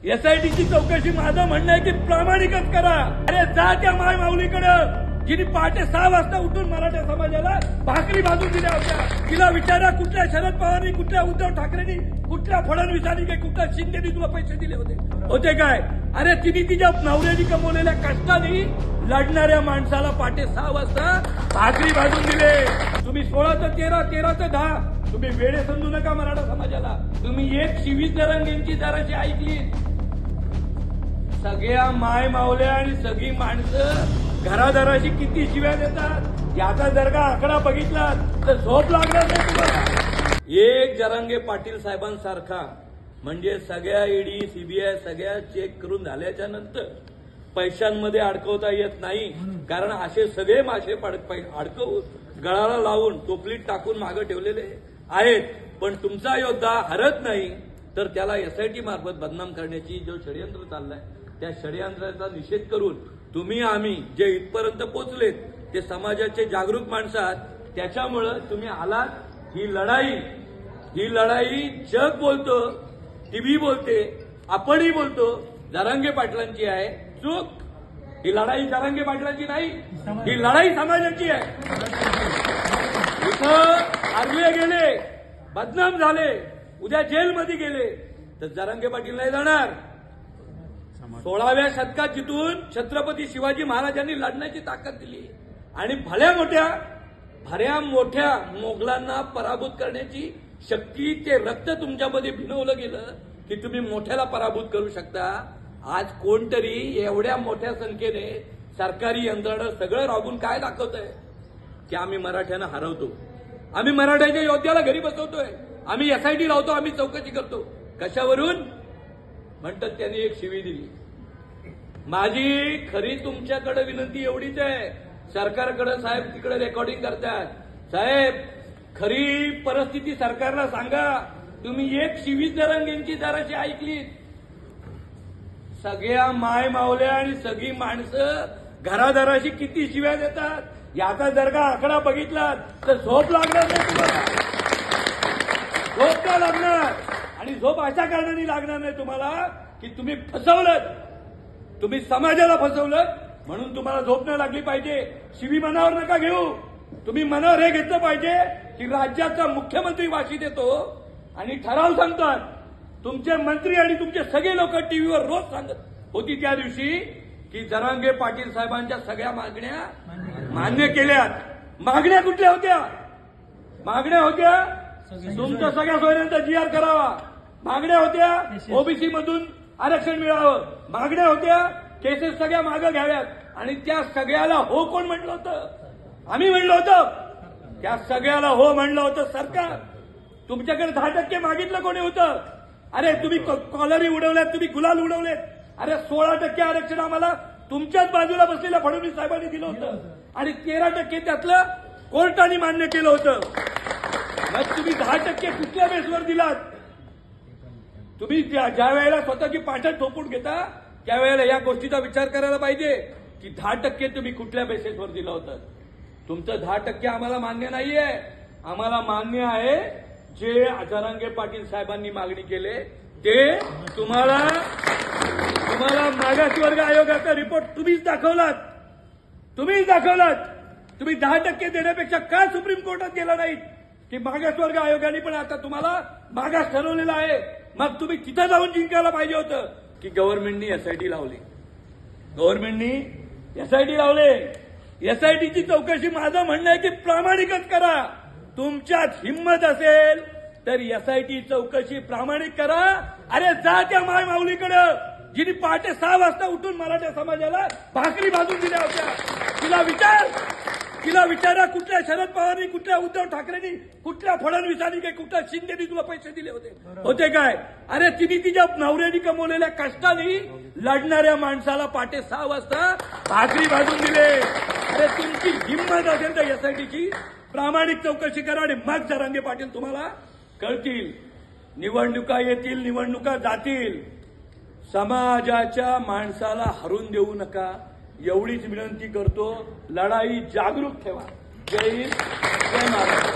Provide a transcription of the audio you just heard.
एसआयटीची चौकशी माझं म्हणणं आहे की प्रामाणिकच करा। अरे जा त्या माय माऊलीकडं जिने पहाटे 6 वाजता उठून मराठा समाजाला भाकरी बांधून दिल्या होत्या। तिला विचारा कुठल्या शरद पवारांनी, कुठल्या उद्धव ठाकरेंनी, कुठल्या फडणवीसांनी, काही कुठल्या शिंदेनी तुला पैसे दिले होते काय? अरे तिने तिच्या नवऱ्याने कमवलेल्या कष्टाने लढणाऱ्या माणसाला पहाटे 6 वाजता भाकरी बांधून दिले। तुम्ही 16 ते 13, 13 ते 10 तुम्ही वेळे समजू नका मराठा समाजाला। तुम्ही एक शिवीत जरंगेंची जराशी ऐकली, सगळ्या माय मावल्या आणि सगळी माणसं घरादाराशी किती शिव्या देतात याचा जर का आकडा बघितला तर झोप लागणार नाही तुम्हाला। एक जरांगे पाटील साहेबांसारखा म्हणजे सगळ्या ईडी सीबीआय सगळ्या चेक करून झाल्याच्या नंतर पैशांमध्ये अडकवता येत नाही, कारण असे सगळे मासे अडकवून गळाला लावून टोपलीत टाकून मागे ठेवलेले आहेत। पण तुमचा योद्धा हरत नाही तर त्याला एसआयटी मार्फत बदनाम करण्याची जो षडयंत्र चाललाय त्या षडयंत्राचा निषेध करून तुम्ही आम्ही जे इथपर्यंत पोहोचलेत ते समाजाचे जागरूक माणसं आहात, त्याच्यामुळं तुम्ही आलात। ही लढाई जग बोलतो, टीव्ही बोलते, आपणही बोलतो, जरांगे पाटलांची आहे। चूक, ही लढाई जरांगे पाटलांची नाही, ही लढाई समाजाची आहे। इथं हारले गेले, बदनाम झाले, उद्या जेलमध्ये गेले तर जरांगे पाटील नाही जाणार। 16व्या शतकात जिथून छत्रपती शिवाजी महाराजांनी लढण्याची ताकद दिली आणि भल्या मोठ्या मोगलांना पराभूत करण्याची शक्ती, ते रक्त तुमच्यामध्ये भिनवलं गेलं की तुम्ही मोठ्याला पराभूत करू शकता। आज कोणतरी एवढ्या मोठ्या संख्येने सरकारी यंत्रणा सगळं राबून काय दाखवतंय की आम्ही मराठ्यांना हरवतो, आम्ही मराठ्याच्या योद्ध्याला घरी बसवतोय, आम्ही एसआयटी लावतो, आम्ही चौकशी करतो। कशावरून म्हणतात? त्यांनी एक शिवी दिली। माझी खरी तुमच्याकडे विनंती एवढीच आहे, सरकारकडे साहेब तिकडे रेकॉर्डिंग करतात, साहेब खरी परिस्थिती सरकारला सांगा। तुम्ही एक शिवी जरंगेंची जराशी ऐकली, सगळ्या माय मावल्या आणि सगळी माणसं घरादाराशी किती शिव्या देतात याचा जर का आकडा बघितला तर झोप लागणार नाही तुम्हाला। झोप का लागणार? आणि झोप अशा कारणाने लागणार नाही तुम्हाला की तुम्ही फसवलं, तुम्ही समाजाला फसवलं, म्हणून तुम्हाला झोप न लागली पाहिजे। शिवी मनावर नका घेऊ, तुम्ही मनावर हे घेतलं पाहिजे की राज्याचा मुख्यमंत्री वाशी देतो आणि ठराव सांगतात। तुमचे मंत्री आणि तुमचे सगळे लोक टीव्हीवर रोज सांगत होती त्या दिवशी की जरांगे पाटील साहेबांच्या सगळ्या मागण्या मान्य केल्यात। मागण्या कुठल्या होत्या? मागण्या होत्या तुमच्या सगळ्या सोयऱ्यांचा जीआर करावा, मागण्या होत्या ओबीसी मधून आरक्षण मिळावं, मागण्या होत्या केसेस सगळ्या मागे घ्याव्यात, आणि त्या सगळ्याला हो कोण म्हटलं होतं? आम्ही म्हणलं होतं। त्या सगळ्याला हो म्हणलं होतं सरकार। तुमच्याकडे 10% मागितलं कोणी होतं? अरे तुम्ही कॉलरी उडवल्यात, तुम्ही गुलाल उडवलेत। अरे 16% आरक्षण आम्हाला तुमच्याच बाजूला बसलेल्या फडणवीस साहेबांनी दिलं होतं आणि 13% त्यातलं कोर्टाने मान्य केलं होतं। मग तुम्ही 10% कुठल्या बेसवर दिलात? तुम्ही ज्या वेळेला स्वतःची पाठच थोपून घेता त्यावेळेला या गोष्टीचा विचार करायला पाहिजे की 10% तुम्ही कुठल्या बेसिसवर दिलं होतं। तुमचं 10% आम्हाला मान्य नाहीये, आम्हाला मान्य आहे जे जरांगे पाटील साहेबांनी मागणी केले ते। तुम्हाला मागासवर्ग आयोगाचा रिपोर्ट तुम्हीच दाखवलात। तुम्ही 10% देण्यापेक्षा का सुप्रीम कोर्टात गेला नाहीत की मागासवर्ग आयोगाने पण आता तुम्हाला मागास ठरवलेला आहे? मग तुम्ही तिथं जाऊन जिंकायला पाहिजे होतं की गव्हर्नमेंटनी एसआयटी लावली, एसआयटीची चौकशी माझं म्हणणं आहे की प्रामाणिकच करा। तुमच्यात हिंमत असेल तर एसआयटी चौकशी प्रामाणिक करा। अरे जा त्या माय माऊलीकडं जिने पहाटे 6 वाजता उठून मराठा समाजाला भाकरी बांधून दिल्या होत्या। तिला विचारा कुठल्या शरद पवारांनी, कुठल्या उद्धव ठाकरेंनी, कुठल्या फडणवीसांनी, काही कुठल्या शिंदेनी तुला पैसे दिले होते काय? अरे तिने तिच्या नवऱ्याने कमवलेल्या कष्टाने लढणाऱ्या माणसाला पहाटे 6 वाजता भाकरी बांधून दिले। अरे तुमची हिंमत असेल तर एसआयटीची प्रामाणिक चौकशी करा आणि मग जरांगे पाटील तुम्हाला कळतील। निवडणुका येतील, निवडणुका जातील, समाजाच्या माणसाला हरून देऊ नका एवढीच विनंती करतो। लढाई जागरूक ठेवा। जय हिंद, जय महाराष्ट्र।